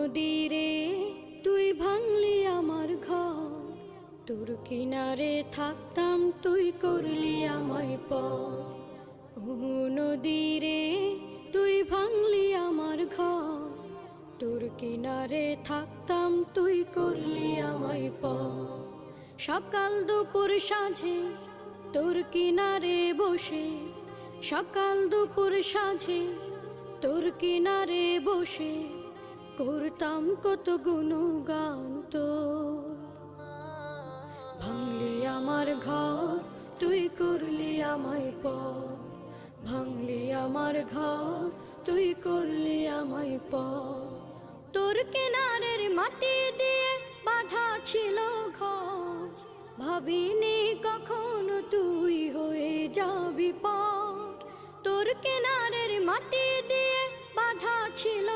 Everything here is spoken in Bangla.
নদীরে তুই ভাঙলি আমার ঘর, তোর কিনারে থাকতাম তুই করলি আমায় পর। ও নদীরে তুই ভাঙলি আমার ঘর, তোর কিনারে থাকতাম তুই করলি আমায় পর। সকাল দুপুর সাঁঝে তোর কিনারে বসে, সকাল দুপুর সাঁঝে তোর কিনারে বসে করতাম কত গুণগান তোর। ভাঙলি আমার ঘর তুই করলি আমায় পর, ভাঙলি আমার ঘর তুই করলি আমায় পর। তোর কিনারের মাটি দিয়ে বাঁধা ছিল ঘর, ভাবিনি কখনো তুই হয়ে যাবি পার। তোর কিনারের মাটি দিয়ে বাঁধা ছিল